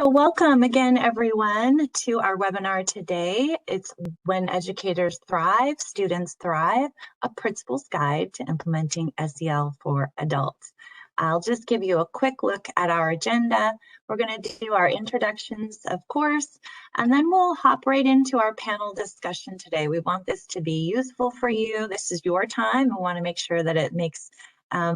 So welcome again, everyone, to our webinar today. It's When Educators Thrive, Students Thrive, a Principal's Guide to Implementing SEL for Adults. I'll just give you a quick look at our agenda. We're going to do our introductions, of course, and then we'll hop right into our panel discussion today. We want this to be useful for you. This is your time. We want to make sure that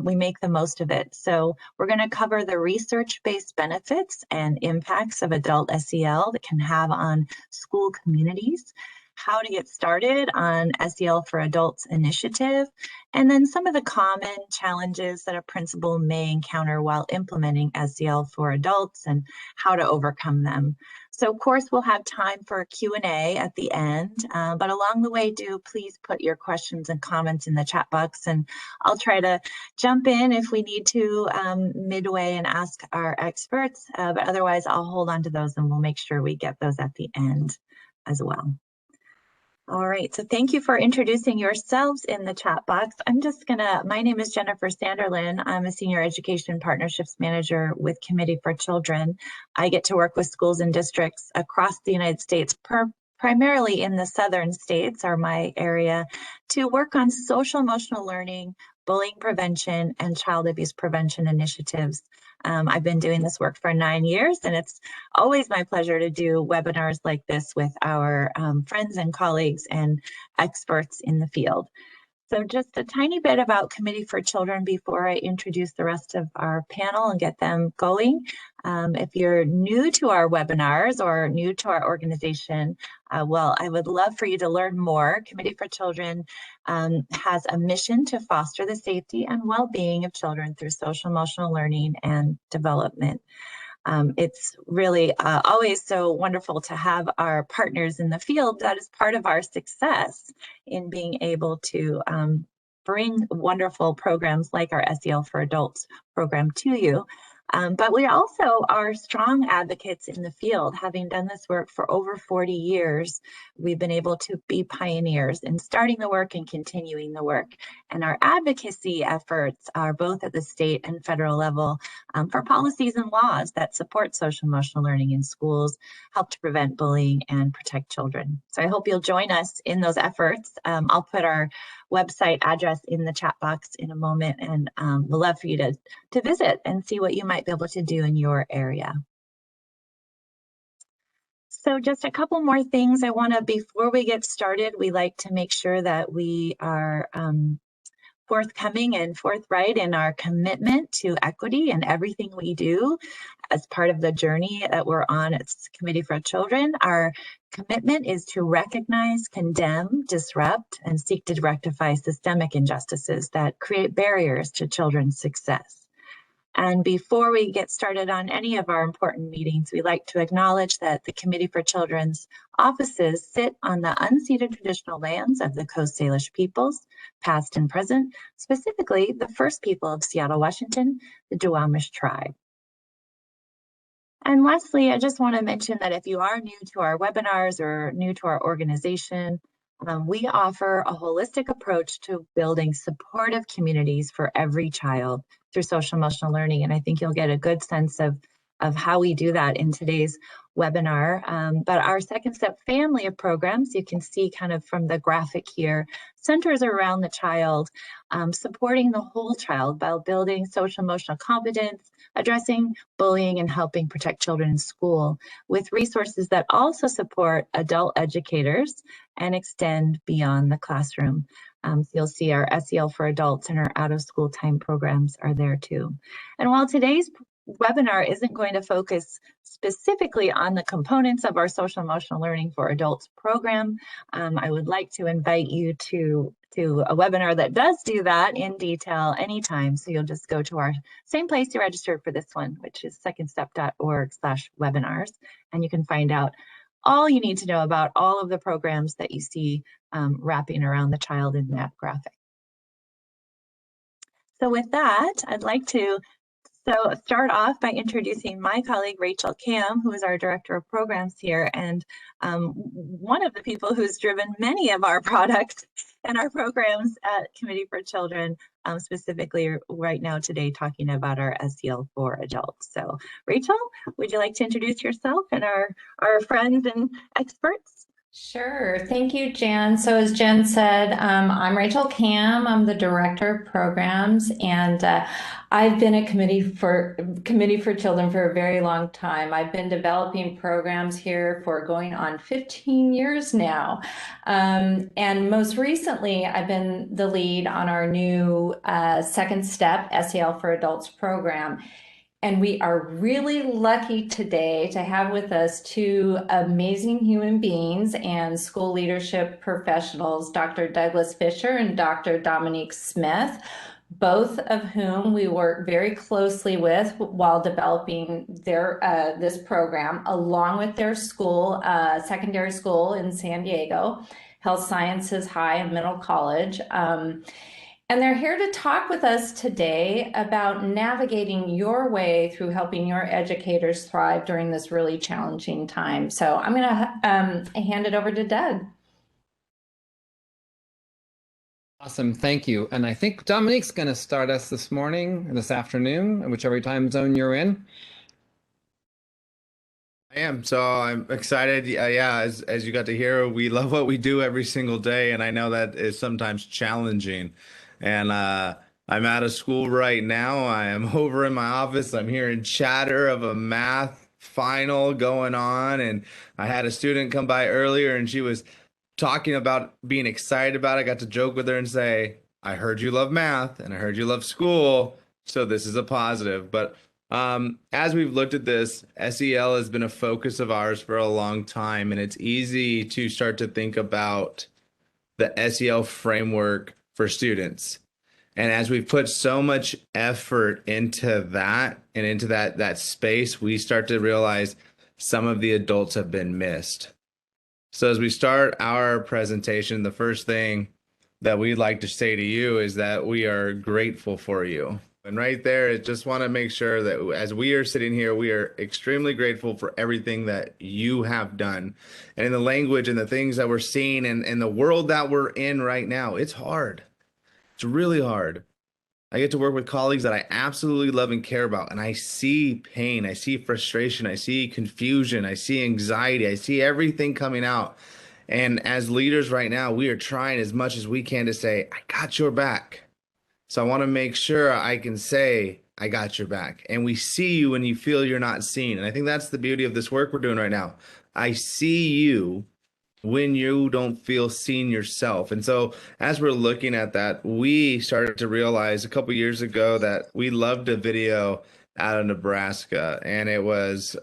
we make the most of it. So we're going to cover the research-based benefits and impacts of adult SEL that can have on school communities, how to get started on SEL for Adults initiative, and then some of the common challenges that a principal may encounter while implementing SEL for adults and how to overcome them. So of course, we'll have time for a Q&A at the end, but along the way, do please put your questions and comments in the chat box, and I'll try to jump in if we need to midway and ask our experts, but otherwise I'll hold on to those and we'll make sure we get those at the end as well. All right, so thank you for introducing yourselves in the chat box. My name is Jennifer Sanderlin. I'm a Senior Education Partnerships Manager with Committee for Children. I get to work with schools and districts across the United States, primarily in the southern states are my area, to work on social emotional learning, bullying prevention, and child abuse prevention initiatives. I've been doing this work for 9 years, and it's always my pleasure to do webinars like this with our friends and colleagues and experts in the field. So just a tiny bit about Committee for Children before I introduce the rest of our panel and get them going. If you're new to our webinars or new to our organization, well, I would love for you to learn more. Committee for Children has a mission to foster the safety and well-being of children through social emotional learning and development. It's really always so wonderful to have our partners in the field. That is part of our success in being able to bring wonderful programs like our SEL for Adults program to you. But we also are strong advocates in the field. Having done this work for over 40 years, we've been able to be pioneers in starting the work and continuing the work. And our advocacy efforts are both at the state and federal level for policies and laws that support social emotional learning in schools, help to prevent bullying and protect children. So I hope you'll join us in those efforts. I'll put our website address in the chat box in a moment, and we'd love for you to visit and see what you might be able to do in your area. So just a couple more things I want to, before we get started, we like to make sure that we are forthcoming and forthright in our commitment to equity in everything we do as part of the journey that we're on at Committee for Children. Our commitment is to recognize, condemn, disrupt, and seek to rectify systemic injustices that create barriers to children's success. And before we get started on any of our important meetings, we like to acknowledge that the Committee for Children's offices sit on the unceded traditional lands of the Coast Salish peoples, past and present, specifically the first people of Seattle, Washington, the Duwamish tribe. And lastly, I just want to mention that if you are new to our webinars or new to our organization, we offer a holistic approach to building supportive communities for every child through social emotional learning. And I think you'll get a good sense of how we do that in today's webinar. But our Second Step family of programs, you can see kind of from the graphic here, centers around the child, supporting the whole child by building social emotional competence, addressing bullying, and helping protect children in school with resources that also support adult educators and extend beyond the classroom. So you'll see our SEL for Adults and our out of school time programs are there too. And while today's webinar isn't going to focus specifically on the components of our social emotional learning for adults program, I would like to invite you to a webinar that does do that in detail anytime. So you'll just go to our same place you registered for this one, which is secondstep.org/webinars, and you can find out all you need to know about all of the programs that you see wrapping around the child in that graphic. So with that, I'd like to So start off by introducing my colleague, Rachel Cam, who is our Director of Programs here, and one of the people who's driven many of our products and our programs at Committee for Children, specifically right now today talking about our SEL for adults. So Rachel, would you like to introduce yourself and our friends and experts? Sure. Thank you, Jen. So as Jen said, I'm Rachel Cam. I'm the Director of Programs, and I've been at Committee for Children for a very long time. I've been developing programs here for going on 15 years now. And most recently, I've been the lead on our new Second Step SEL for Adults program. And we are really lucky today to have with us two amazing human beings and school leadership professionals, Dr. Douglas Fisher and Dr. Dominique Smith, both of whom we work very closely with while developing their this program, along with their school, secondary school in San Diego, Health Sciences High and Middle College. And they're here to talk with us today about navigating your way through helping your educators thrive during this really challenging time. So I'm going to hand it over to Doug. Awesome, thank you. And I think Dominique's going to start us this afternoon, whichever time zone you're in. I am. So I'm excited. Yeah, as you got to hear, we love what we do every single day. And I know that is sometimes challenging. And I'm out of school right now. I am over in my office. I'm hearing chatter of a math final going on. And I had a student come by earlier and she was talking about being excited about it. I got to joke with her and say, I heard you love math and I heard you love school. So this is a positive. But as we've looked at this, SEL has been a focus of ours for a long time. And it's easy to start to think about the SEL framework for students. And as we've put so much effort into that and into that space, we start to realize some of the adults have been missed. So as we start our presentation, the first thing that we'd like to say to you is that we are grateful for you. And right there, I just want to make sure that as we are sitting here, we are extremely grateful for everything that you have done. And in the language and the things that we're seeing and the world that we're in right now, it's hard. It's really hard. I get to work with colleagues that I absolutely love and care about. And I see pain, I see frustration, I see confusion, I see anxiety, I see everything coming out. And as leaders right now, we are trying as much as we can to say, I got your back. So I want to make sure I can say, I got your back. And we see you when you feel you're not seen. And I think that's the beauty of this work we're doing right now. I see you when you don't feel seen yourself. And so as we're looking at that, we started to realize a couple years ago that we loved a video out of Nebraska. And it was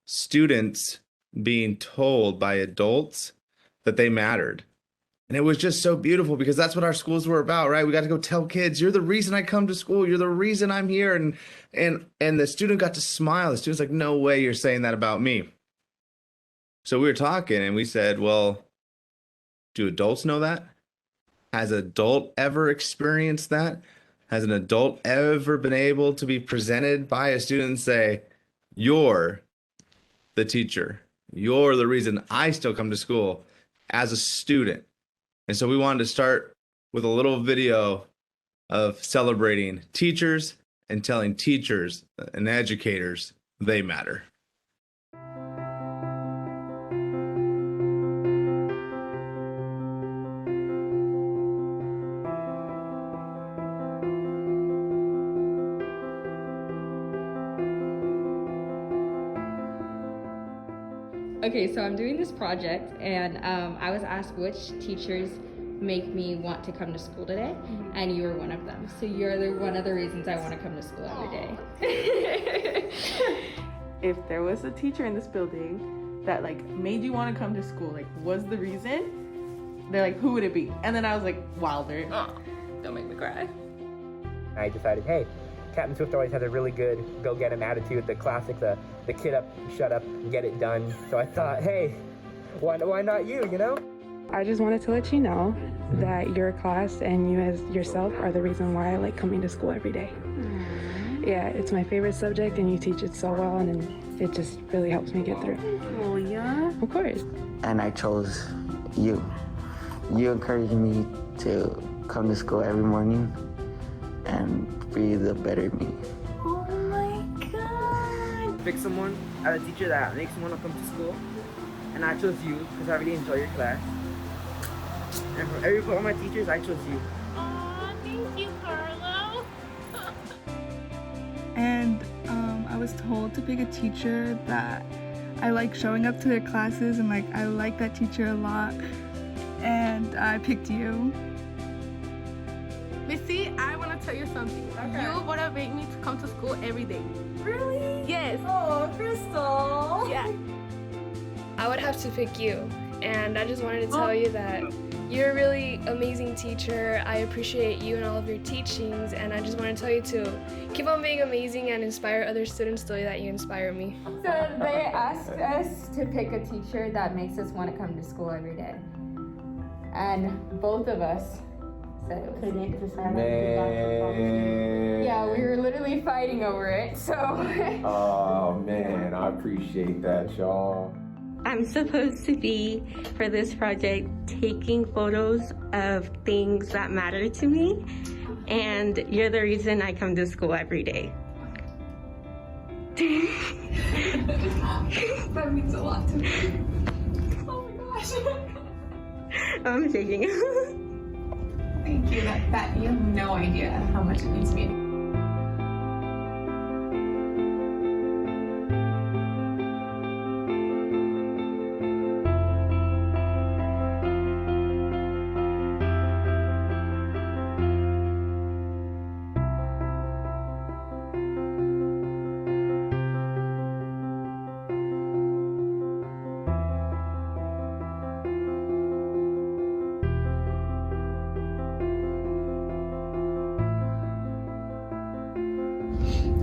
students being told by adults that they mattered. And it was just so beautiful because that's what our schools were about, right? We got to go tell kids, you're the reason I come to school. You're the reason I'm here. And the student got to smile. The student's like, no way you're saying that about me. So we were talking and we said, well, do adults know that? Has an adult ever experienced that? Has an adult ever been able to be presented by a student and say, you're the teacher. You're the reason I still come to school as a student. And so we wanted to start with a little video of celebrating teachers and telling teachers and educators they matter. Okay, so I'm doing this project and I was asked which teachers make me want to come to school today, and you were one of them. So you're one of the reasons I want to come to school every day. If there was a teacher in this building that made you want to come to school, was the reason, they're like, who would it be? And then I was like, Wilder. Oh, don't make me cry. I decided, hey, Captain Swift always had a really good go-get-'em attitude, the classic, the kid up, shut up, get it done. So I thought, hey, why not you, you know? I just wanted to let you know that your class and you as yourself are the reason why I like coming to school every day. Yeah, it's my favorite subject and you teach it so well and it just really helps me get through. Oh, yeah? Of course. And I chose you. You encouraged me to come to school every morning and be the better me. Oh my God. Pick someone as a teacher that makes me want to come to school. And I chose you because I really enjoy your class. And for all my teachers, I chose you. Aw, thank you, Carlo. And I was told to pick a teacher that I like showing up to their classes and I like that teacher a lot. And I picked you. Missy, I want to tell you something. Okay. You motivate me to come to school every day. Really? Yes. Oh, Crystal. Yeah. I would have to pick you, and I just wanted to tell you that you're a really amazing teacher. I appreciate you and all of your teachings, and I just want to tell you to keep on being amazing and inspire other students the way that you inspire me. So they asked us to pick a teacher that makes us want to come to school every day. And both of us said it was Man. Yeah, we were literally fighting over it, so. Oh man, I appreciate that, y'all. I'm supposed to be, for this project, taking photos of things that matter to me, and you're the reason I come to school every day. That means a lot to me. Oh my gosh. I'm shaking. Thank you. That you have no idea how much it means to me.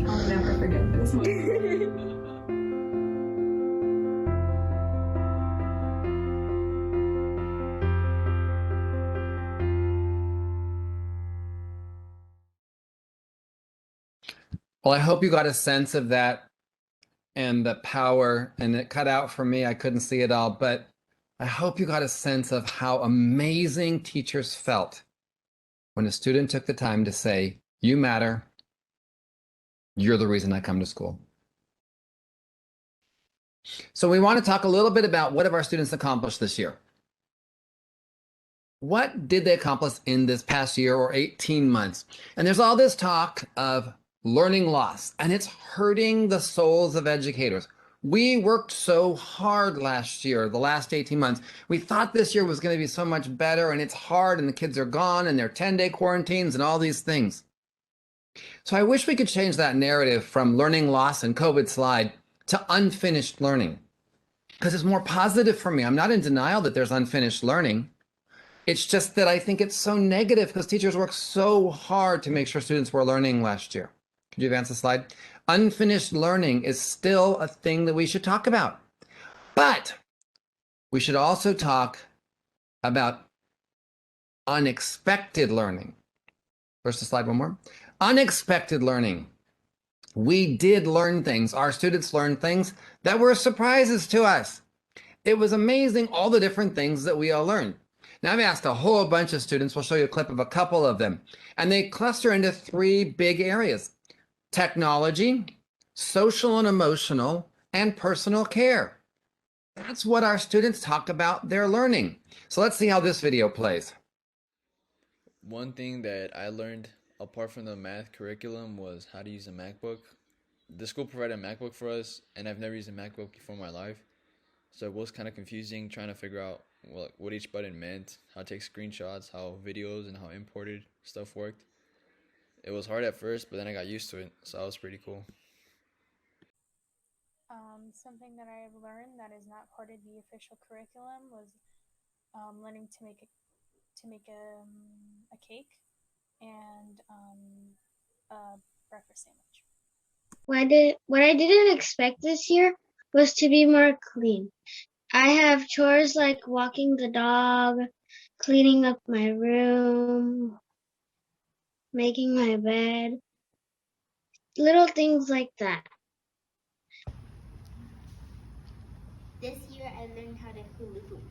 I'll never forget this moment. Well, I hope you got a sense of that and the power, and it cut out for me. I couldn't see it all, but I hope you got a sense of how amazing teachers felt when a student took the time to say, "You matter. You're the reason I come to school." So we want to talk a little bit about what have our students accomplished this year. What did they accomplish in this past year or 18 months? And there's all this talk of learning loss, and it's hurting the souls of educators. We worked so hard last year, the last 18 months. We thought this year was going to be so much better, and it's hard, and the kids are gone, and they're 10-day quarantines and all these things. So I wish we could change that narrative from learning loss and COVID slide to unfinished learning, because it's more positive for me. I'm not in denial that there's unfinished learning. It's just that I think it's so negative because teachers worked so hard to make sure students were learning last year. Could you advance the slide? Unfinished learning is still a thing that we should talk about, but we should also talk about unexpected learning. First the slide, one more. Unexpected learning. We did learn things. Our students learned things that were surprises to us. It was amazing all the different things that we all learned. Now I've asked a whole bunch of students. We'll show you a clip of a couple of them. And they cluster into three big areas: technology, social and emotional, and personal care. That's what our students talk about their learning. So let's see how this video plays. One thing that I learned apart from the math curriculum was how to use a MacBook. The school provided a MacBook for us, and I've never used a MacBook before in my life. So it was kind of confusing trying to figure out what each button meant, how to take screenshots, how videos and how imported stuff worked. It was hard at first, but then I got used to it, so that was pretty cool. Something that I have learned that is not part of the official curriculum was learning to make a cake and a breakfast sandwich. What I didn't expect this year was to be more clean. I have chores like walking the dog, cleaning up my room, making my bed. little things like that. This year I learned how to hula hoop.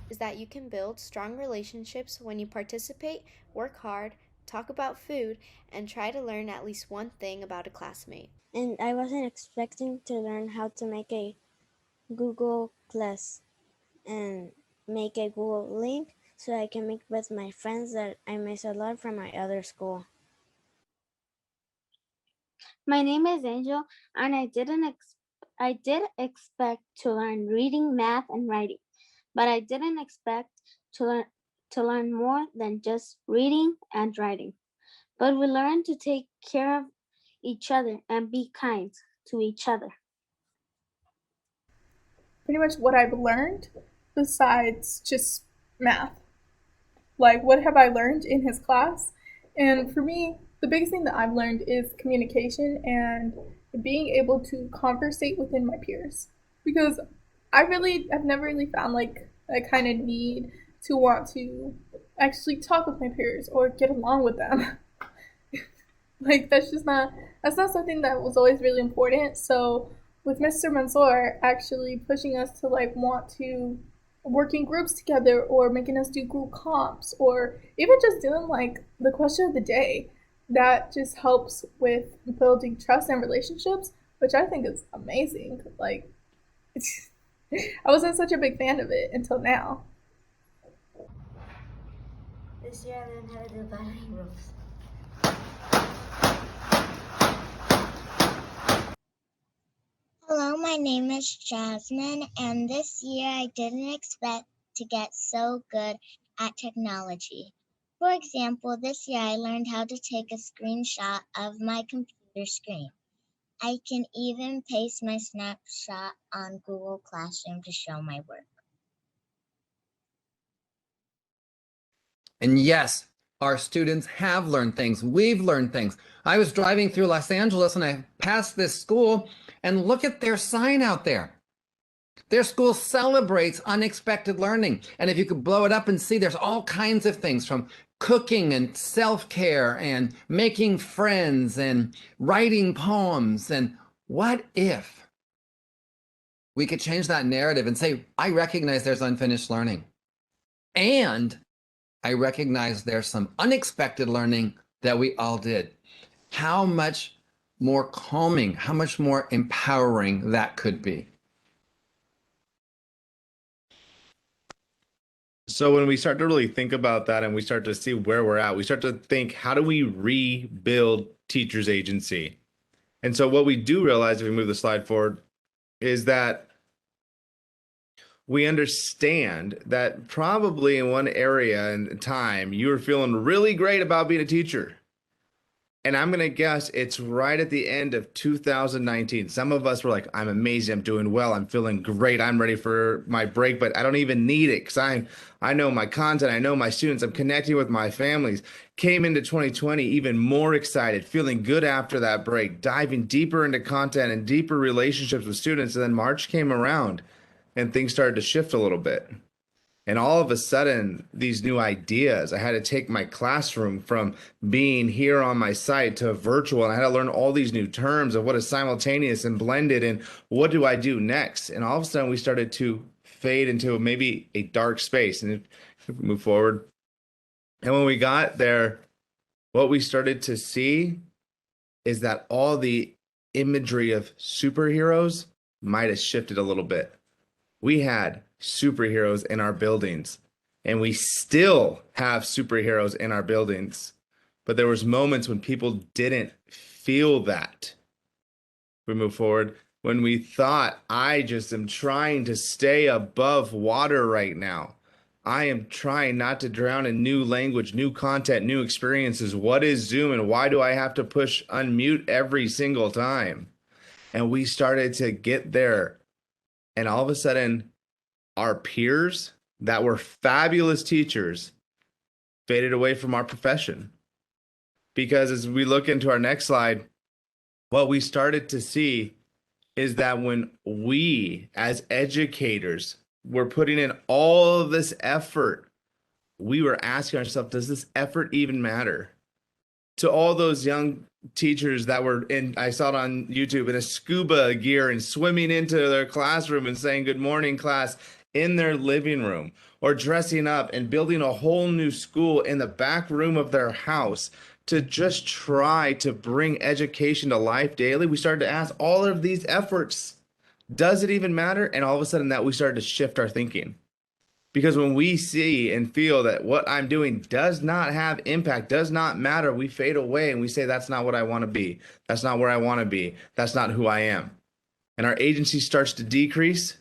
Is that you can build strong relationships when you participate, work hard, talk about food, and try to learn at least one thing about a classmate. And I wasn't expecting to learn how to make a Google Plus and make a Google link so I can meet with my friends that I miss a lot from my other school. My name is Angel, and I did expect to learn reading, math, and writing, but I didn't expect to learn more than just reading and writing. But we learned to take care of each other and be kind to each other. Pretty much what I've learned besides just math. Like, what have I learned in his class? And for me, the biggest thing that I've learned is communication and being able to conversate within my peers. Because I've never really found like a kind of need to want to actually talk with my peers or get along with them. Like, that's not something that was always really important. So with Mr. Mansour actually pushing us to like want to work in groups together, or making us do group comps, or even just doing like the question of the day, that just helps with building trust and relationships, which I think is amazing. Like, I wasn't such a big fan of it until now. This year I learned how to do battery ropes. Hello, my name is Jasmine, and this year I didn't expect to get so good at technology. For example, this year I learned how to take a screenshot of my computer screen. I can even paste my snapshot on Google Classroom to show my work. And yes, our students have learned things. We've learned things. I was driving through Los Angeles and I passed this school, and look at their sign out there. Their school celebrates unexpected learning. And if you could blow it up and see, there's all kinds of things, from cooking and self-care and making friends and writing poems. And what if we could change that narrative and say, I recognize there's unfinished learning, and I recognize there's some unexpected learning that we all did. How much more calming, how much more empowering that could be. So when we start to really think about that and we start to see where we're at, we start to think, how do we rebuild teachers' agency? And so what we do realize, if we move the slide forward, is that we understand that probably in one area and time, you were feeling really great about being a teacher. And I'm going to guess it's right at the end of 2019. Some of us were like, I'm amazing, I'm doing well, I'm feeling great, I'm ready for my break, but I don't even need it because I know my content, I know my students, I'm connecting with my families. Came into 2020 even more excited, feeling good after that break, diving deeper into content and deeper relationships with students. And then March came around and things started to shift a little bit. And all of a sudden, these new ideas, I had to take my classroom from being here on my site to virtual. And I had to learn all these new terms of what is simultaneous and blended and what do I do next? And all of a sudden, we started to fade into maybe a dark space. And if we move forward. And when we got there, what we started to see is that all the imagery of superheroes might have shifted a little bit. We had superheroes in our buildings, and we still have superheroes in our buildings, but there was moments when people didn't feel that. We move forward. When we thought, I just am trying to stay above water right now. I am trying not to drown in new language, new content, new experiences. What is Zoom, and why do I have to push unmute every single time? And we started to get there. And all of a sudden, our peers that were fabulous teachers faded away from our profession. Because as we look into our next slide, what we started to see is that when we as educators were putting in all of this effort, we were asking ourselves, does this effort even matter? To all those young teachers that were I saw it on YouTube, in a scuba gear and swimming into their classroom and saying good morning class in their living room, or dressing up and building a whole new school in the back room of their house to just try to bring education to life daily. We started to ask all of these efforts, does it even matter? And all of a sudden that we started to shift our thinking. Because when we see and feel that what I'm doing does not have impact, does not matter, we fade away and we say, that's not what I want to be. That's not where I want to be. That's not who I am. And our agency starts to decrease.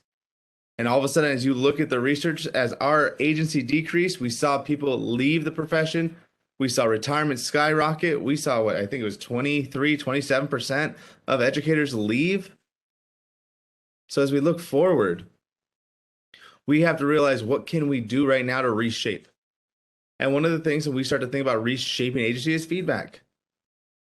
And all of a sudden, as you look at the research, as our agency decreased, we saw people leave the profession. We saw retirement skyrocket. We saw what I think it was 27% of educators leave. So as we look forward, we have to realize, what can we do right now to reshape? And one of the things when we start to think about reshaping agency is feedback.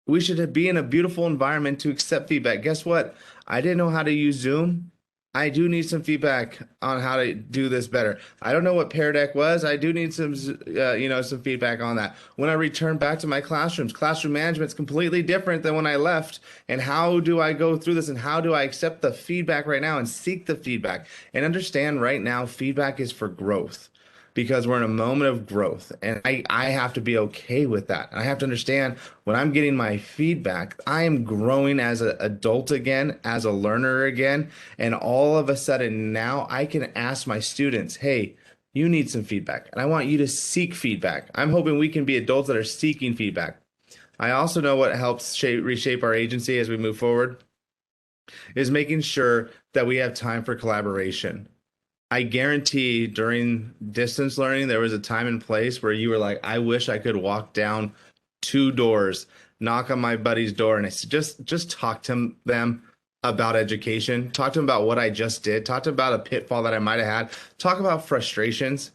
We should be in a beautiful environment to accept feedback. Guess what? I didn't know how to use Zoom. I do need some feedback on how to do this better. I don't know what Pear Deck was. I do need some, some feedback on that. When I return back to my classrooms, classroom management is completely different than when I left. And how do I go through this? And how do I accept the feedback right now and seek the feedback and understand right now feedback is for growth, because we're in a moment of growth, and I have to be okay with that. And I have to understand, when I'm getting my feedback, I am growing as an adult again, as a learner again, and all of a sudden now I can ask my students, hey, you need some feedback, and I want you to seek feedback. I'm hoping we can be adults that are seeking feedback. I also know what helps reshape our agency as we move forward is making sure that we have time for collaboration. I guarantee during distance learning, there was a time and place where you were like, I wish I could walk down 2 doors, knock on my buddy's door, and just talk to them about education, talk to them about what I just did, talk to them about a pitfall that I might have had, talk about frustrations,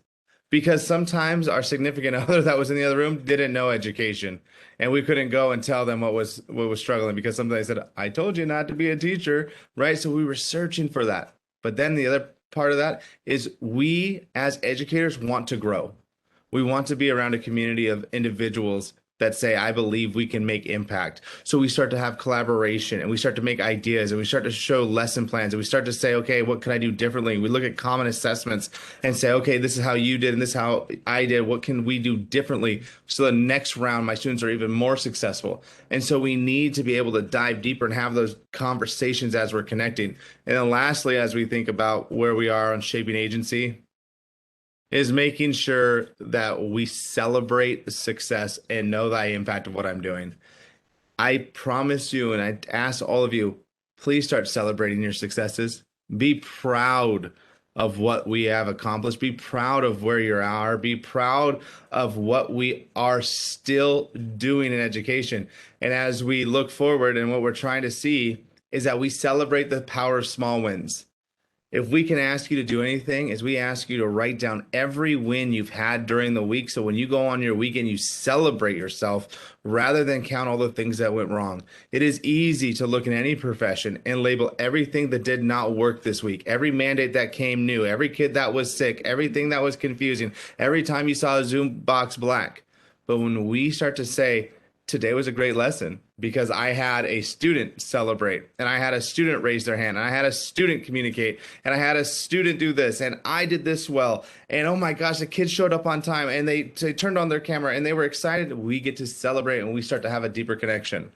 because sometimes our significant other that was in the other room didn't know education, and we couldn't go and tell them what was struggling, because sometimes they said, I told you not to be a teacher, right? So we were searching for that. But then the other part of that is, we as educators want to grow. We want to be around a community of individuals that say, I believe we can make impact. So we start to have collaboration, and we start to make ideas, and we start to show lesson plans, and we start to say, okay, what can I do differently? We look at common assessments and say, okay, this is how you did and this is how I did. What can we do differently so the next round my students are even more successful? And so we need to be able to dive deeper and have those conversations as we're connecting. And then lastly, as we think about where we are on shaping agency, is making sure that we celebrate the success and know the impact of what I'm doing. I promise you, and I ask all of you, please start celebrating your successes. Be proud of what we have accomplished. Be proud of where you are. Be proud of what we are still doing in education. And as we look forward, and what we're trying to see is that we celebrate the power of small wins. If we can ask you to do anything, is we ask you to write down every win you've had during the week. So when you go on your weekend, you celebrate yourself rather than count all the things that went wrong. It is easy to look in any profession and label everything that did not work this week, every mandate that came new, every kid that was sick, everything that was confusing, every time you saw a Zoom box black. But when we start to say, today was a great lesson because I had a student celebrate, and I had a student raise their hand, and I had a student communicate, and I had a student do this, and I did this well, and oh my gosh, the kids showed up on time, and they turned on their camera, and they were excited. We get to celebrate, and we start to have a deeper connection.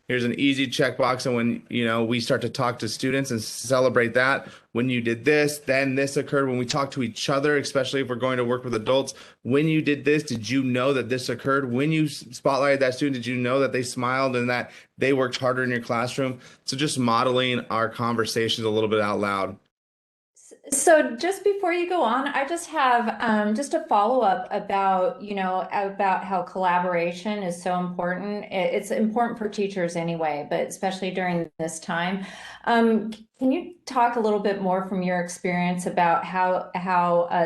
Here's an easy checkbox, and when we start to talk to students and celebrate that, when you did this, then this occurred. When we talk to each other, especially if we're going to work with adults, when you did this, did you know that this occurred? When you spotlighted that student, did you know that they smiled and that they worked harder in your classroom? So just modeling our conversations a little bit out loud. So just before you go on, I just have just a follow-up about, about how collaboration is so important. It's important for teachers anyway, but especially during this time. Can you talk a little bit more from your experience about how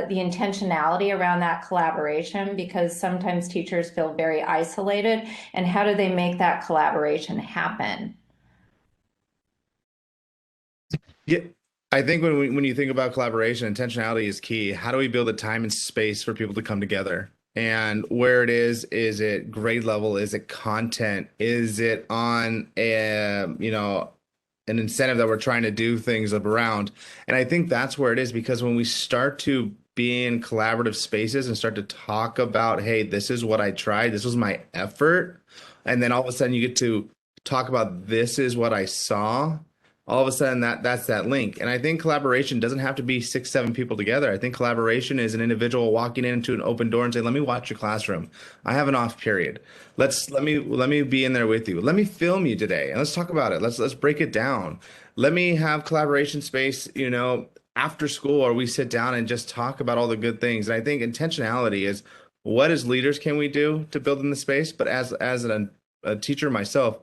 the intentionality around that collaboration, because sometimes teachers feel very isolated, and how do they make that collaboration happen? Yeah. I think when you think about collaboration, intentionality is key. How do we build a time and space for people to come together? And where it is it grade level? Is it content? Is it on an incentive that we're trying to do things around? And I think that's where it is, because when we start to be in collaborative spaces and start to talk about, hey, this is what I tried, this was my effort, and then all of a sudden you get to talk about this is what I saw, all of a sudden that's that link. And I think collaboration doesn't have to be 6, 7 people together. I think collaboration is an individual walking into an open door and saying, let me watch your classroom. I have an off period. Let me be in there with you. Let me film you today and let's talk about it. Let's break it down. Let me have collaboration space, after school, or we sit down and just talk about all the good things. And I think intentionality is, what as leaders can we do to build in the space? But as a teacher myself,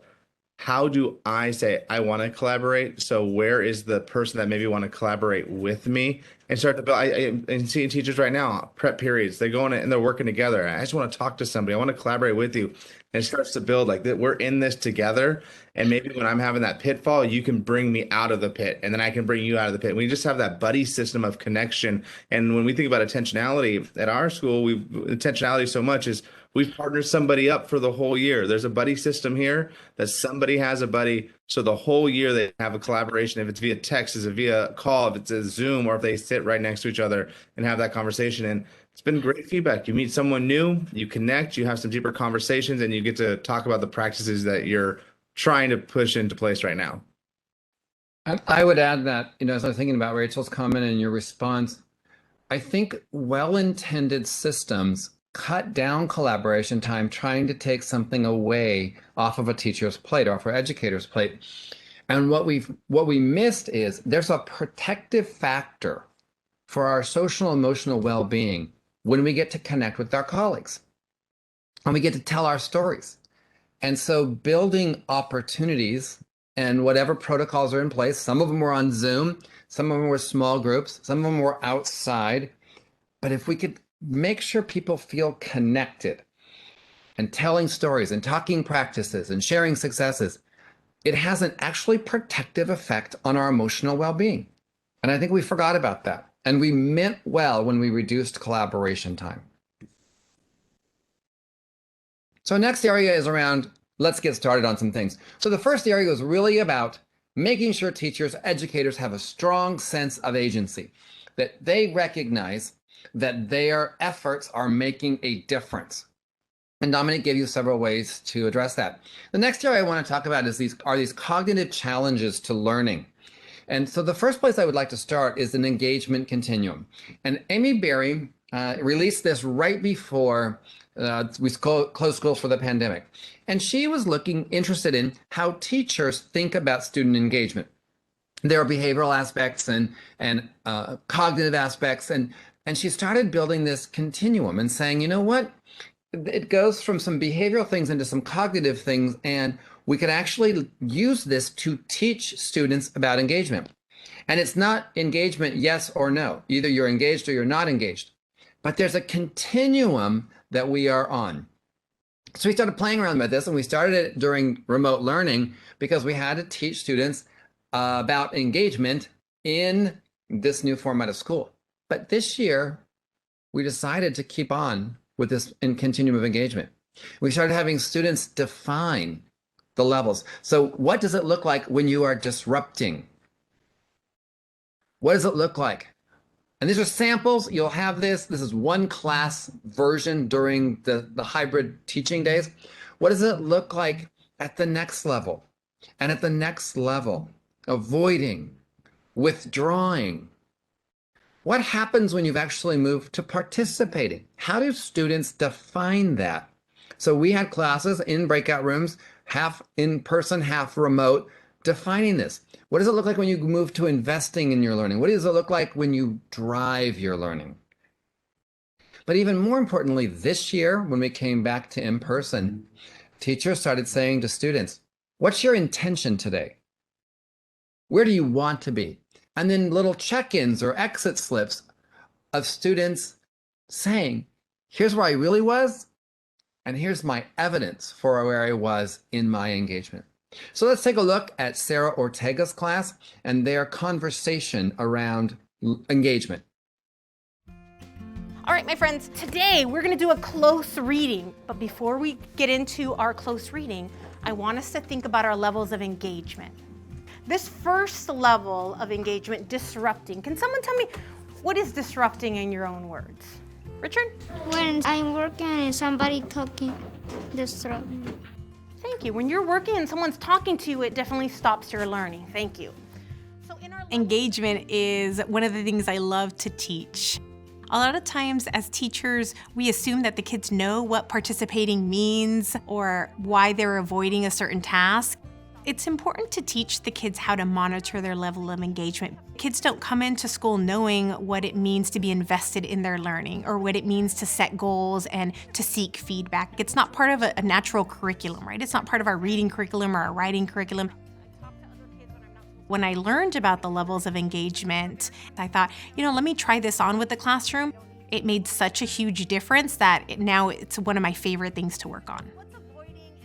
how do I say I want to collaborate? So where is the person that maybe want to collaborate with me and start to build? I'm seeing teachers right now, prep periods, they go in and they're working together. I just want to talk to somebody. I want to collaborate with you. And it starts to build like that. We're in this together. And maybe when I'm having that pitfall, you can bring me out of the pit, and then I can bring you out of the pit. We just have that buddy system of connection. And when we think about intentionality at our school, intentionality so much is we've partnered somebody up for the whole year. There's a buddy system here that somebody has a buddy. So the whole year they have a collaboration. If it's via text, is it via call, if it's a Zoom, or if they sit right next to each other and have that conversation. And it's been great feedback. You meet someone new, you connect, you have some deeper conversations, and you get to talk about the practices that you're trying to push into place right now. I would add that, as I was thinking about Rachel's comment and your response, I think well-intended systems cut down collaboration time, trying to take something away off of a teacher's plate, off our educator's plate. And what we missed is there's a protective factor for our social emotional well-being when we get to connect with our colleagues and we get to tell our stories. And so building opportunities and whatever protocols are in place, some of them were on Zoom, some of them were small groups, some of them were outside. But if we could make sure people feel connected and telling stories and talking practices and sharing successes, it has an actually protective effect on our emotional well-being. And I think we forgot about that. And we meant well when we reduced collaboration time. So next area is around, let's get started on some things. So the first area was really about making sure teachers, educators have a strong sense of agency, that they recognize that their efforts are making a difference. And Dominique gave you several ways to address that. The next area I want to talk about is these cognitive challenges to learning. And so the first place I would like to start is an engagement continuum. And Amy Berry released this right before we closed schools for the pandemic. And she was interested in how teachers think about student engagement. There are behavioral aspects and cognitive aspects. And she started building this continuum and saying, you know what? It goes from some behavioral things into some cognitive things, and we could actually use this to teach students about engagement. And it's not engagement yes or no. Either you're engaged or you're not engaged. But there's a continuum that we are on. So we started playing around with this, and we started it during remote learning because we had to teach students about engagement in this new format of school. But this year, we decided to keep on with this continuum of engagement. We started having students define the levels. So what does it look like when you are disrupting? What does it look like? And these are samples. You'll have this. This is one class version during the hybrid teaching days. What does it look like at the next level? And at the next level, avoiding, withdrawing. What happens when you've actually moved to participating? How do students define that? So we had classes in breakout rooms, half in person, half remote, defining this. What does it look like when you move to investing in your learning? What does it look like when you drive your learning? But even more importantly, this year, when we came back to in-person, teachers started saying to students, what's your intention today? Where do you want to be? And then little check-ins or exit slips of students saying, here's where I really was, and here's my evidence for where I was in my engagement. So let's take a look at Sarah Ortega's class and their conversation around engagement. All right, my friends, today we're gonna do a close reading. But before we get into our close reading, I want us to think about our levels of engagement. This first level of engagement, disrupting. Can someone tell me, what is disrupting in your own words? Richard? When I'm working and somebody talking, disrupt. Thank you. When you're working and someone's talking to you, it definitely stops your learning. Thank you. Engagement is one of the things I love to teach. A lot of times as teachers, we assume that the kids know what participating means or why they're avoiding a certain task. It's important to teach the kids how to monitor their level of engagement. Kids don't come into school knowing what it means to be invested in their learning or what it means to set goals and to seek feedback. It's not part of a natural curriculum, right? It's not part of our reading curriculum or our writing curriculum. When I learned about the levels of engagement, I thought, let me try this on with the classroom. It made such a huge difference that now it's one of my favorite things to work on.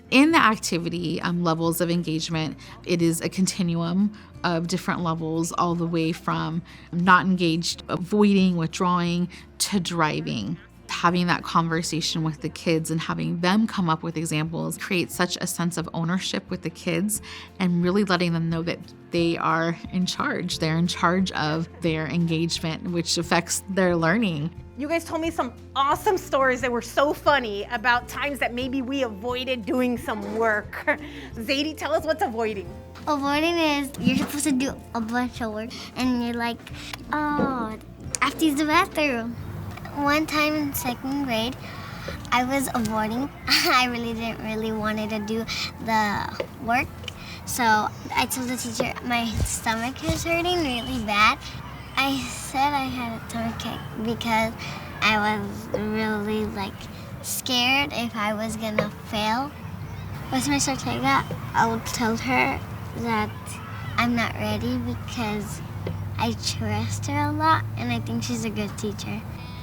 In the activity levels of engagement, it is a continuum of different levels, all the way from not engaged, avoiding, withdrawing, to driving. Having that conversation with the kids and having them come up with examples creates such a sense of ownership with the kids and really letting them know that they are in charge. They're in charge of their engagement, which affects their learning. You guys told me some awesome stories that were so funny about times that maybe we avoided doing some work. Zadie, tell us what's avoiding. Avoiding is you're supposed to do a bunch of work and you're like, oh, I have to use the bathroom. One time in second grade, I was avoiding. I didn't want to do the work. So I told the teacher my stomach is hurting really bad. I said I had a stomach ache because I was really scared if I was gonna fail. With my Ortega, I would tell her that I'm not ready because I trust her a lot and I think she's a good teacher.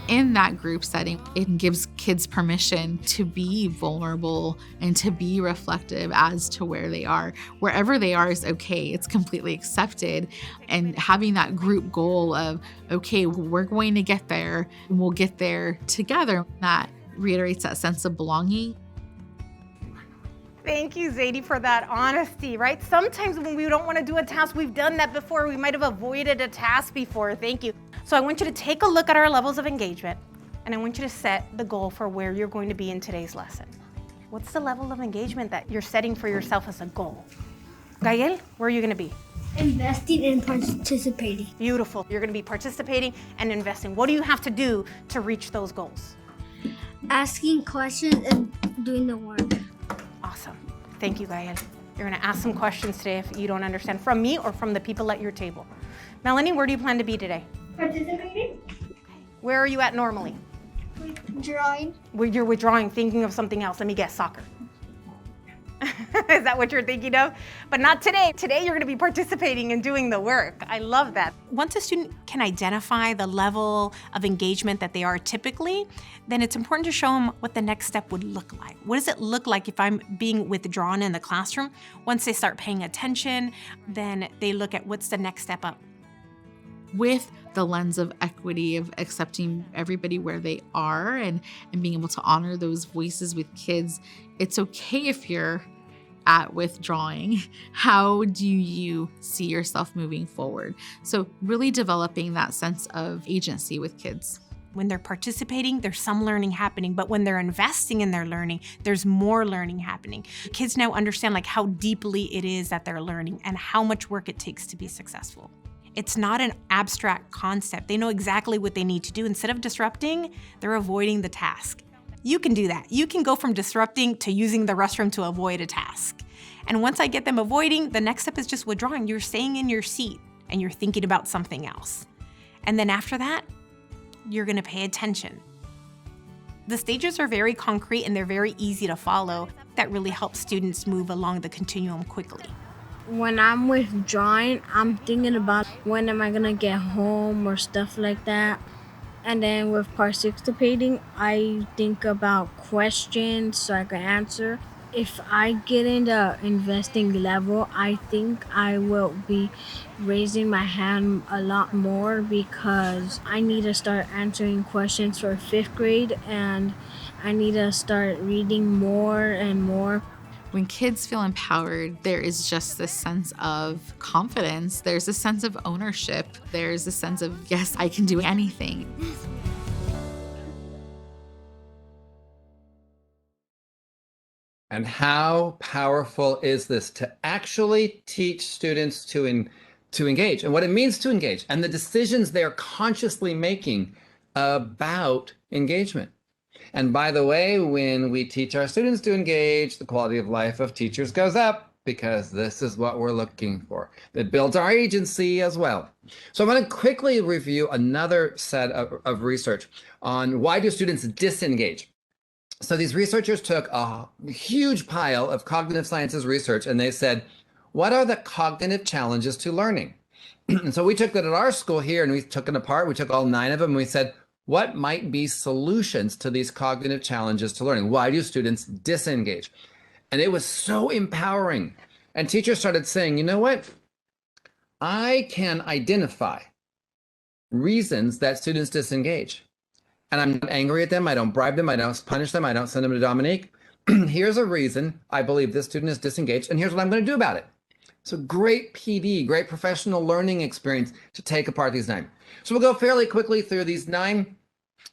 In that group setting, it gives kids permission to be vulnerable and to be reflective as to where they are. Wherever they are is okay. It's completely accepted. And having that group goal of, okay, we're going to get there, and we'll get there together, that reiterates that sense of belonging. Thank you, Zadie, for that honesty, right? Sometimes when we don't want to do a task, we've done that before. We might have avoided a task before. Thank you. So I want you to take a look at our levels of engagement, and I want you to set the goal for where you're going to be in today's lesson. What's the level of engagement that you're setting for yourself as a goal? Gael, where are you going to be? Investing and participating. Beautiful. You're going to be participating and investing. What do you have to do to reach those goals? Asking questions and doing the work. Awesome. Thank you, Gael. You're going to ask some questions today if you don't understand, from me or from the people at your table. Melanie, where do you plan to be today? Participating. Where are you at normally? Drawing. You're withdrawing, thinking of something else. Let me guess, soccer. Is that what you're thinking of? But not today. Today you're going to be participating and doing the work. I love that. Once a student can identify the level of engagement that they are typically, then it's important to show them what the next step would look like. What does it look like if I'm being withdrawn in the classroom? Once they start paying attention, then they look at what's the next step up. With the lens of equity, of accepting everybody where they are and being able to honor those voices with kids, it's okay if you're at withdrawing. How do you see yourself moving forward? So really developing that sense of agency with kids. When they're participating, there's some learning happening, but when they're investing in their learning, there's more learning happening. Kids now understand how deeply it is that they're learning and how much work it takes to be successful. It's not an abstract concept. They know exactly what they need to do. Instead of disrupting, they're avoiding the task. You can do that. You can go from disrupting to using the restroom to avoid a task. And once I get them avoiding, the next step is just withdrawing. You're staying in your seat and you're thinking about something else. And then after that, you're gonna pay attention. The stages are very concrete and they're very easy to follow. That really helps students move along the continuum quickly. When I'm withdrawing, I'm thinking about when am I gonna get home or stuff like that. And then with participating, I think about questions so I can answer. if I get in the investing level, I think I will be raising my hand a lot more because I need to start answering questions for 5th grade and I need to start reading more and more. When kids feel empowered, there is just this sense of confidence. There's a sense of ownership. There's a sense of, yes, I can do anything. And how powerful is this to actually teach students to engage and what it means to engage and the decisions they're consciously making about engagement. And by the way, when we teach our students to engage, the quality of life of teachers goes up because this is what we're looking for. It builds our agency as well. So I'm going to quickly review another set of research on why do students disengage. So these researchers took a huge pile of cognitive sciences research and they said, what are the cognitive challenges to learning? And so we took that at our school here and we took it apart. We took all 9 of them and we said, what might be solutions to these cognitive challenges to learning? Why do students disengage? And it was so empowering. And teachers started saying, you know what? I can identify reasons that students disengage. And I'm not angry at them. I don't bribe them. I don't punish them. I don't send them to Dominique. Here's a reason I believe this student is disengaged, and here's what I'm going to do about it. So great PD, great professional learning experience to take apart these 9. So we'll go fairly quickly through these 9,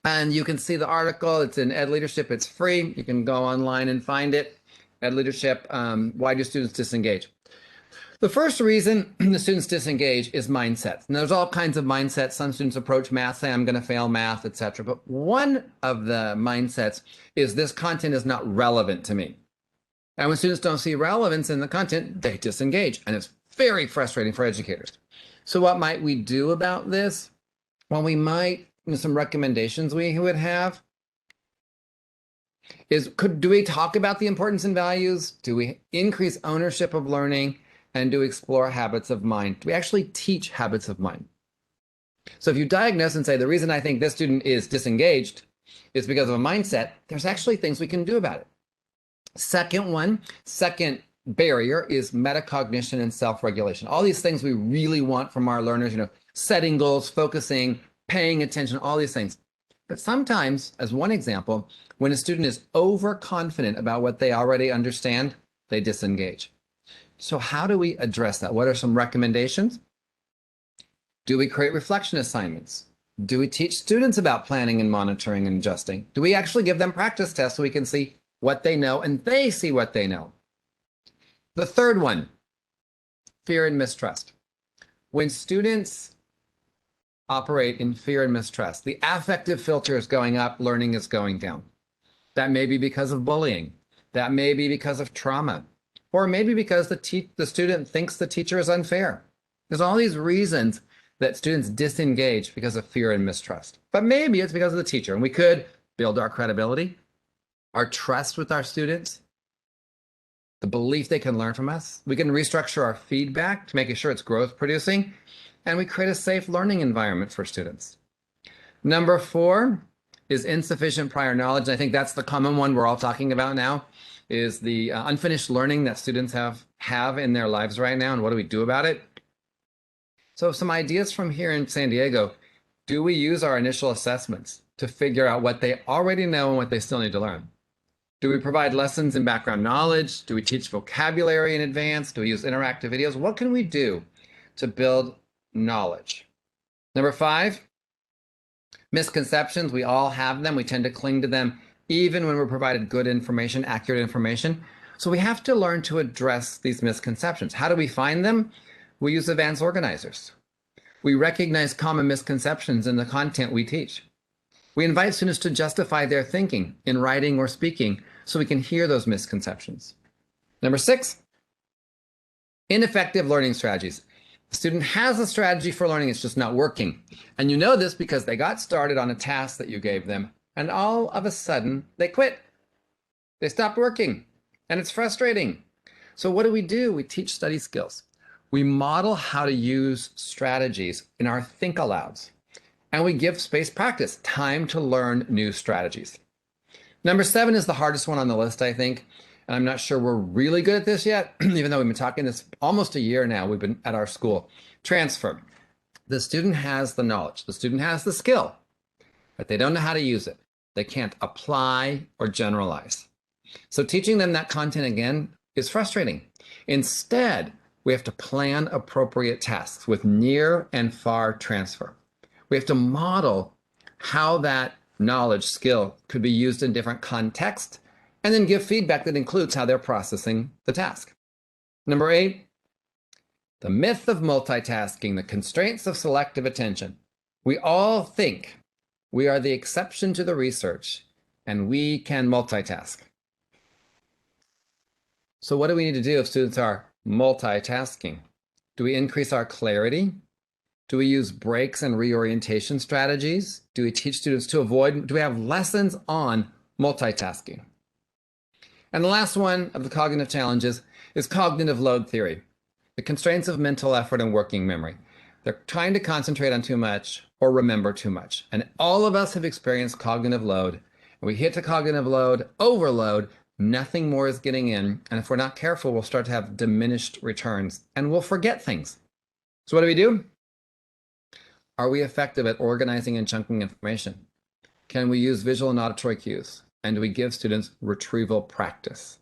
and you can see the article. It's in Ed Leadership. It's free. You can go online and find it. Ed Leadership, why do students disengage? The first reason the students disengage is mindset. And there's all kinds of mindsets. Some students approach math, say, I'm going to fail math, etc. But one of the mindsets is this content is not relevant to me. And when students don't see relevance in the content, they disengage. And it's very frustrating for educators. So what might we do about this? Well, we might, some recommendations we would have is, do we talk about the importance and values? Do we increase ownership of learning? And do we explore habits of mind? Do we actually teach habits of mind? So if you diagnose and say, the reason I think this student is disengaged is because of a mindset, there's actually things we can do about it. Second barrier is metacognition and self-regulation. All these things we really want from our learners, setting goals, focusing, paying attention, all these things. But sometimes, as one example, when a student is overconfident about what they already understand, they disengage. So how do we address that? What are some recommendations? Do we create reflection assignments? Do we teach students about planning and monitoring and adjusting? Do we actually give them practice tests so we can see what they know and they see what they know? The third one, fear and mistrust. When students operate in fear and mistrust, the affective filter is going up, learning is going down. That may be because of bullying. That may be because of trauma. Or maybe because the student thinks the teacher is unfair. There's all these reasons that students disengage because of fear and mistrust. But maybe it's because of the teacher. And we could build our credibility, our trust with our students, the belief they can learn from us. We can restructure our feedback to make sure it's growth producing. And we create a safe learning environment for students. Number 4 is insufficient prior knowledge. And I think that's the common one we're all talking about now. Is the unfinished learning that students have in their lives right now, and what do we do about it? So some ideas from here in San Diego. Do we use our initial assessments to figure out what they already know and what they still need to learn? Do we provide lessons in background knowledge? Do we teach vocabulary in advance? Do we use interactive videos? What can we do to build knowledge? Number 5, misconceptions. We all have them. We tend to cling to them even when we're provided good information, accurate information. So we have to learn to address these misconceptions. How do we find them? We use advanced organizers. We recognize common misconceptions in the content we teach. We invite students to justify their thinking in writing or speaking so we can hear those misconceptions. Number 6, ineffective learning strategies. The student has a strategy for learning, it's just not working. And you know this because they got started on a task that you gave them, and all of a sudden, they quit. They stopped working, and it's frustrating. So what do? We teach study skills. We model how to use strategies in our think alouds, and we give spaced practice, time to learn new strategies. Number 7 is the hardest one on the list, I think, and I'm not sure we're really good at this yet, even though we've been talking this almost a year now, we've been at our school. Transfer. The student has the knowledge, the student has the skill, but they don't know how to use it. They can't apply or generalize. So teaching them that content again is frustrating. Instead, we have to plan appropriate tasks with near and far transfer. We have to model how that knowledge, skill could be used in different contexts, and then give feedback that includes how they're processing the task. Number 8, the myth of multitasking, the constraints of selective attention. We all think we are the exception to the research, and we can multitask. So what do we need to do if students are multitasking? Do we increase our clarity? Do we use breaks and reorientation strategies? Do we teach students to avoid? Do we have lessons on multitasking? And the last one of the cognitive challenges is cognitive load theory, the constraints of mental effort and working memory. They're trying to concentrate on too much or remember too much. And all of us have experienced cognitive load. When we hit the cognitive load, overload, nothing more is getting in. And if we're not careful, we'll start to have diminished returns and we'll forget things. So what do? Are we effective at organizing and chunking information? Can we use visual and auditory cues? And do we give students retrieval practice?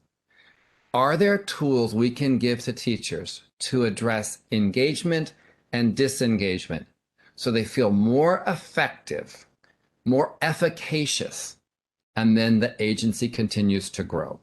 Are there tools we can give to teachers to address engagement and disengagement so they feel more effective, more efficacious, and then the agency continues to grow?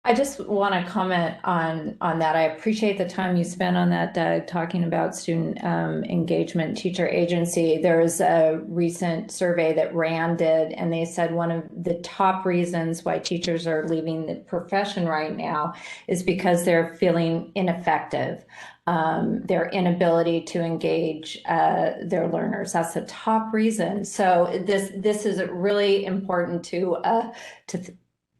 I just want to comment on that. I appreciate the time you spent on that, Doug, talking about student engagement, teacher agency. There was a recent survey that RAND did, and they said one of the top reasons why teachers are leaving the profession right now is because they're feeling ineffective. Their inability to engage their learners. That's the top reason. So this is really important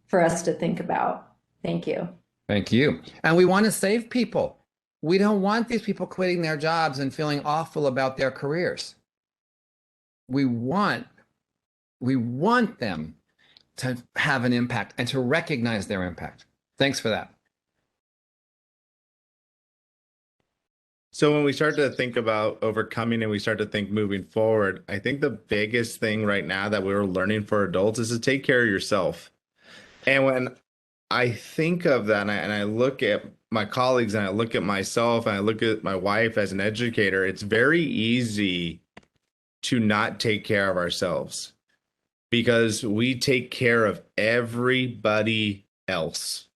for us to think about. Thank you. Thank you. And we want to save people. We don't want these people quitting their jobs and feeling awful about their careers. We want them to have an impact and to recognize their impact. Thanks for that. So when we start to think about overcoming and we start to think moving forward, I think the biggest thing right now that we're learning for adults is to take care of yourself. And when I think of that and I look at my colleagues and I look at myself and I look at my wife as an educator, it's very easy to not take care of ourselves because we take care of everybody else.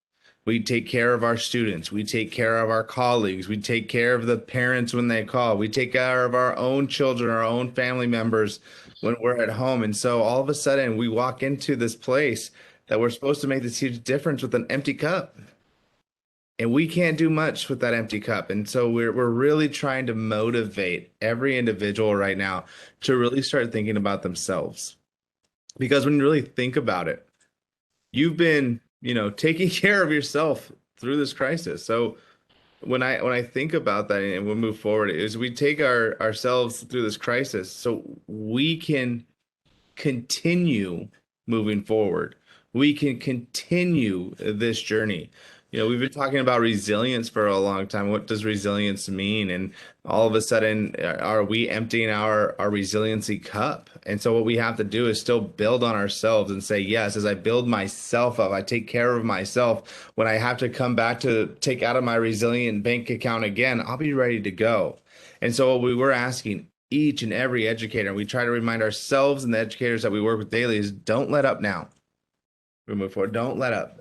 We take care of our students. We take care of our colleagues. We take care of the parents when they call. We take care of our own children, our own family members when we're at home. And so all of a sudden we walk into this place that we're supposed to make this huge difference with an empty cup. And we can't do much with that empty cup. And so we're really trying to motivate every individual right now to really start thinking about themselves. Because when you really think about it, you've been, taking care of yourself through this crisis. So when I think about that and we'll move forward, is we take ourselves through this crisis so we can continue moving forward. We can continue this journey. We've been talking about resilience for a long time. What does resilience mean? And all of a sudden, are we emptying our resiliency cup? And so what we have to do is still build on ourselves and say, yes, as I build myself up, I take care of myself. When I have to come back to take out of my resilient bank account again, I'll be ready to go. And so what we were asking each and every educator, and we try to remind ourselves and the educators that we work with daily, is don't let up now. We move forward. Don't let up.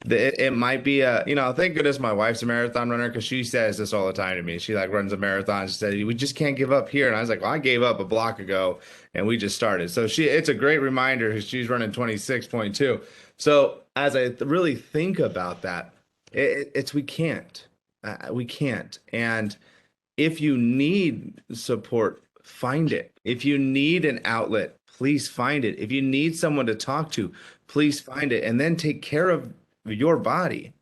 It might be thank goodness my wife's a marathon runner because she says this all the time to me. She runs a marathon. She said, we just can't give up here. And I was like, well, I gave up a block ago and we just started. So it's a great reminder because she's running 26.2. So as I really think about that, we can't. And if you need support, find it. If you need an outlet, please find it. If you need someone to talk to, please find it, and then take care of your body.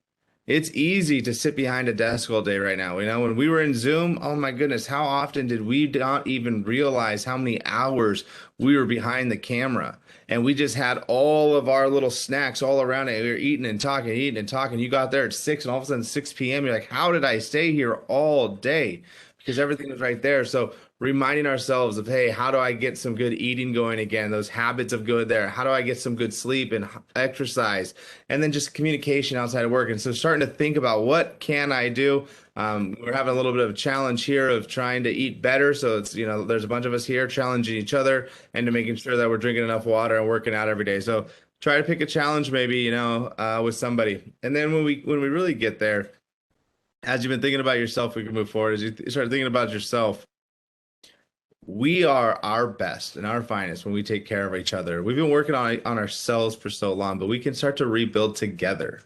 It's easy to sit behind a desk all day right now. When we were in Zoom, oh my goodness, how often did we not even realize how many hours we were behind the camera? And we just had all of our little snacks all around it. We were eating and talking, eating and talking. You got there at 6, and all of a sudden 6 p.m. You're like, how did I stay here all day? Because everything was right there. So reminding ourselves of, hey, how do I get some good eating going again? Those habits of good there. How do I get some good sleep and exercise? And then just communication outside of work. And so starting to think about, what can I do? We're having a little bit of a challenge here of trying to eat better. So it's, there's a bunch of us here challenging each other and to making sure that we're drinking enough water and working out every day. So try to pick a challenge maybe, with somebody. And then when we really get there, as you've been thinking about yourself, we can move forward. As you start thinking about yourself, we are our best and our finest when we take care of each other. We've been working on ourselves for so long, but we can start to rebuild together,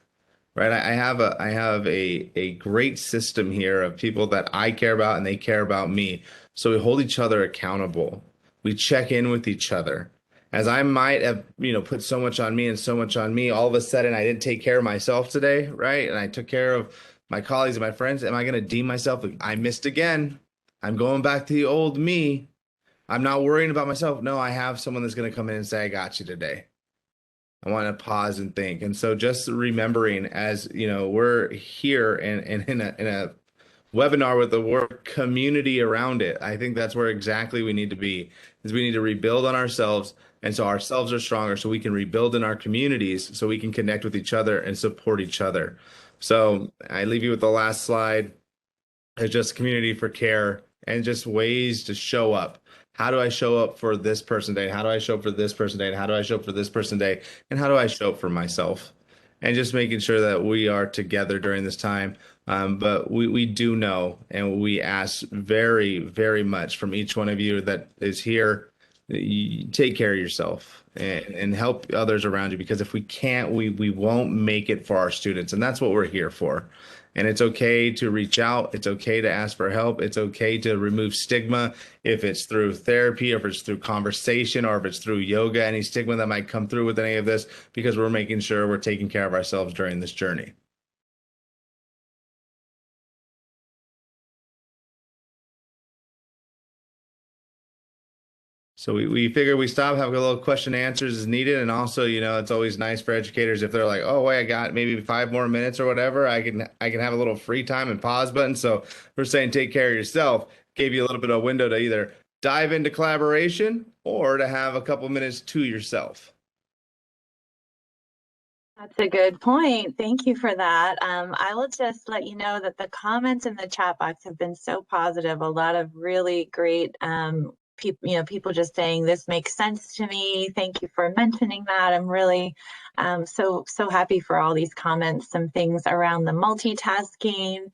right? I have a great system here of people that I care about and they care about me. So we hold each other accountable. We check in with each other. As I might have, put so much on me and so much on me, all of a sudden I didn't take care of myself today, right? And I took care of my colleagues and my friends. Am I going to deem myself, I missed again? I'm going back to the old me. I'm not worrying about myself. No, I have someone that's going to come in and say, I got you today. I want to pause and think. And so just remembering, as we're here and in a webinar with the word community around it, I think that's where exactly we need to be, is we need to rebuild on ourselves. And so ourselves are stronger so we can rebuild in our communities, so we can connect with each other and support each other. So I leave you with the last slide. It's just community for care and just ways to show up. How do I show up for this person today? How do I show up for this person today? And how do I show up for this person today? And how do I show up for myself? And just making sure that we are together during this time. But we do know, and we ask very, very much from each one of you that is here, you take care of yourself and help others around you, because if we can't, we won't make it for our students. And that's what we're here for. And it's okay to reach out. It's okay to ask for help. It's okay to remove stigma, if it's through therapy, or if it's through conversation, or if it's through yoga, any stigma that might come through with any of this, because we're making sure we're taking care of ourselves during this journey. So we figure we stop, have a little question and answers as needed. And also, it's always nice for educators if they're like, oh, wait, I got maybe 5 more minutes or whatever. I can have a little free time and pause button. So we're saying take care of yourself. Gave you a little bit of a window to either dive into collaboration or to have a couple minutes to yourself. That's a good point. Thank you for that. I will just let you know that the comments in the chat box have been so positive. A lot of really great people just saying, this makes sense to me. Thank you for mentioning that. I'm really so happy for all these comments. Some things around the multitasking,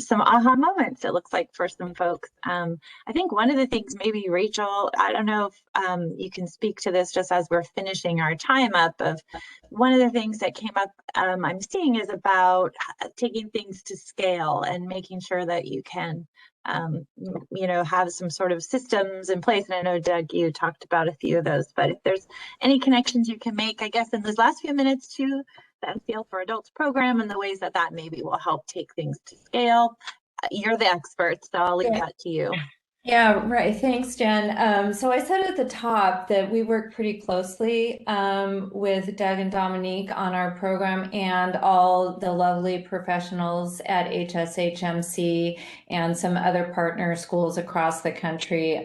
some aha moments, it looks like, for some folks. I think one of the things, maybe Rachel, I don't know if you can speak to this just as we're finishing our time up, of one of the things that came up I'm seeing is about taking things to scale and making sure that you can have some sort of systems in place. And I know, Doug, you talked about a few of those, but if there's any connections you can make, I guess, in those last few minutes to the SEL for Adults program and the ways that maybe will help take things to scale. You're the expert, so I'll leave that to you. Yeah, right. Thanks, Jen. So I said at the top that we work pretty closely with Doug and Dominique on our program, and all the lovely professionals at HSHMC and some other partner schools across the country.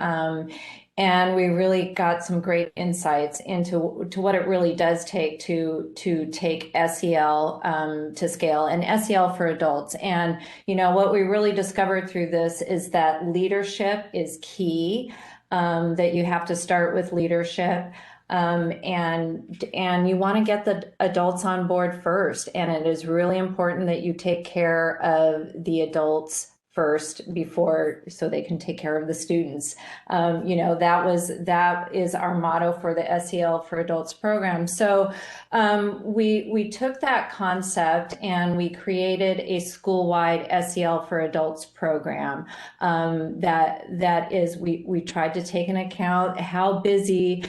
And we really got some great insights into what it really does take to take SEL to scale, and SEL for adults. And what we really discovered through this is that leadership is key. That you have to start with leadership. And you want to get the adults on board first. And it is really important that you take care of the adults first so they can take care of the students. That is our motto for the SEL for Adults program. So we took that concept and we created a school-wide SEL for Adults program. That is, we tried to take into account how busy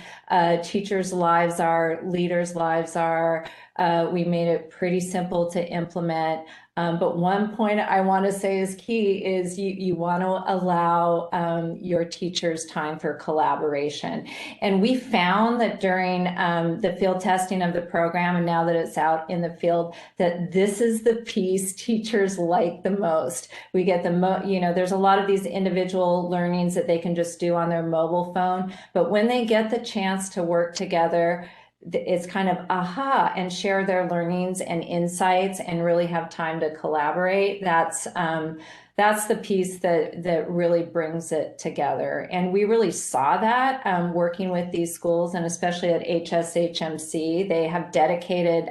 teachers' lives are, leaders' lives are. We made it pretty simple to implement. But one point I want to say is key is you want to allow your teachers time for collaboration. And we found that during the field testing of the program, and now that it's out in the field, that this is the piece teachers like the most. We get there's a lot of these individual learnings that they can just do on their mobile phone, but when they get the chance to work together, it's kind of aha and share their learnings and insights and really have time to collaborate. That's the piece that really brings it together. And we really saw that working with these schools, and especially at HSHMC, they have dedicated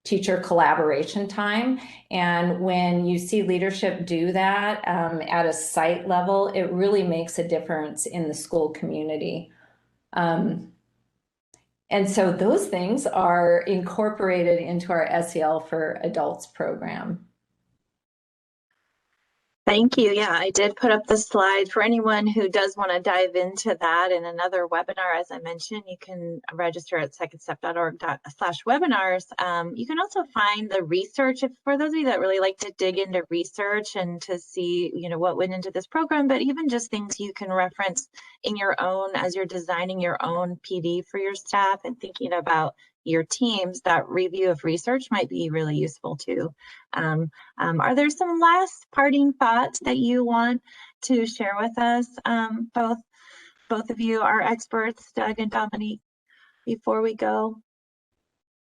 teacher collaboration time. And when you see leadership do that at a site level, it really makes a difference in the school community. And so those things are incorporated into our SEL for Adults program. Thank you. Yeah, I did put up the slide for anyone who does want to dive into that in another webinar. As I mentioned, you can register at secondstep.org/webinars. You can also find the research for those of you that really like to dig into research and to see, what went into this program, but even just things you can reference in your own as you're designing your own PD for your staff and thinking about your teams. That review of research might be really useful too. Are there some last parting thoughts that you want to share with us? Both of you are experts, Doug and Dominique, before we go.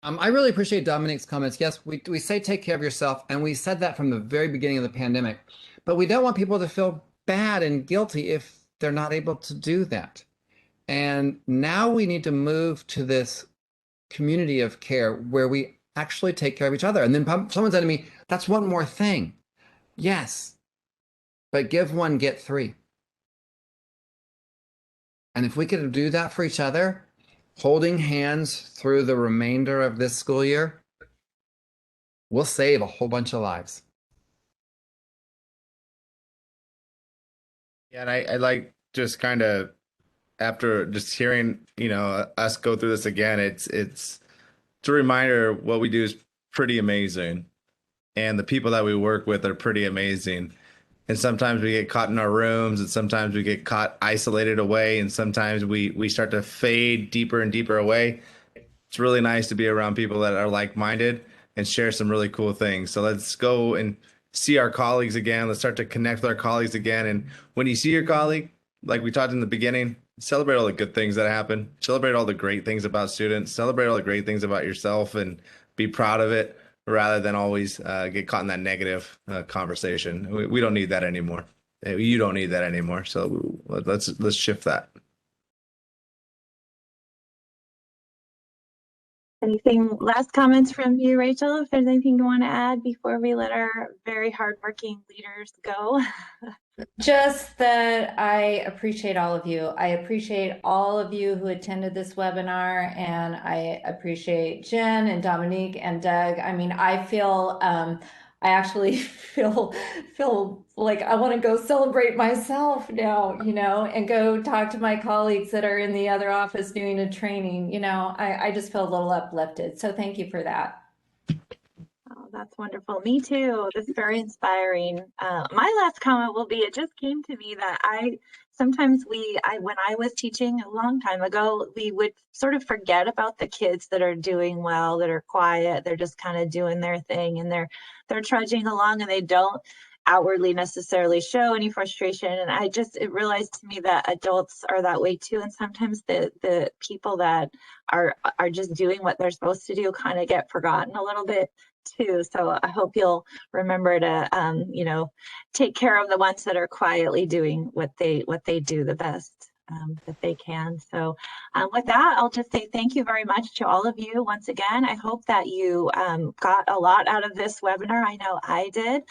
I really appreciate Dominique's comments. Yes, we say take care of yourself, and we said that from the very beginning of the pandemic, but we don't want people to feel bad and guilty if they're not able to do that. And now we need to move to this community of care where we actually take care of each other. And then someone said to me, that's one more thing. Yes, but give one, get three. And if we could do that for each other, holding hands through the remainder of this school year, we'll save a whole bunch of lives. Yeah, and I like just kind of after just hearing, us go through this again, it's a reminder what we do is pretty amazing. And the people that we work with are pretty amazing. And sometimes we get caught in our rooms, and sometimes we get caught isolated away, and sometimes we start to fade deeper and deeper away. It's really nice to be around people that are like-minded and share some really cool things. So let's go and see our colleagues again. Let's start to connect with our colleagues again. And when you see your colleague, like we talked in the beginning, celebrate all the good things that happen. Celebrate all the great things about students. Celebrate all the great things about yourself and be proud of it, rather than always get caught in that negative conversation. We don't need that anymore. You don't need that anymore. So let's shift that. Anything, last comments from you, Rachel, if there's anything you want to add before we let our very hardworking leaders go? Just that I appreciate all of you. I appreciate all of you who attended this webinar, and I appreciate Jen and Dominique and Doug. I mean, I actually feel like I want to go celebrate myself now, and go talk to my colleagues that are in the other office doing a training. I just feel a little uplifted. So thank you for that. Oh, that's wonderful. Me too. This is very inspiring. My last comment will be, it just came to me that sometimes when I was teaching a long time ago, we would sort of forget about the kids that are doing well, that are quiet, they're just kind of doing their thing, and they're trudging along, and they don't outwardly necessarily show any frustration. And it realized to me that adults are that way too. And sometimes the people that are just doing what they're supposed to do kind of get forgotten a little bit too. So I hope you'll remember to, take care of the ones that are quietly doing what they do the best that they can. So with that, I'll just say thank you very much to all of you once again. I hope that you got a lot out of this webinar. I know I did.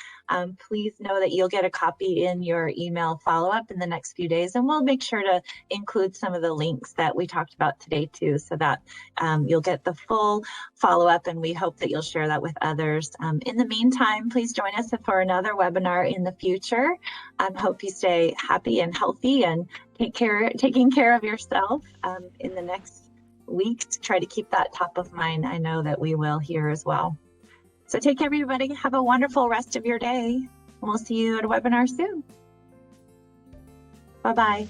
Please know that you'll get a copy in your email follow-up in the next few days, and we'll make sure to include some of the links that we talked about today too, so that you'll get the full follow-up, and we hope that you'll share that with others. In the meantime, please join us for another webinar in the future. Hope you stay happy and healthy and taking care of yourself in the next week to try to keep that top of mind. I know that we will here as well. So take care, everybody. Have a wonderful rest of your day. We'll see you at a webinar soon. Bye-bye.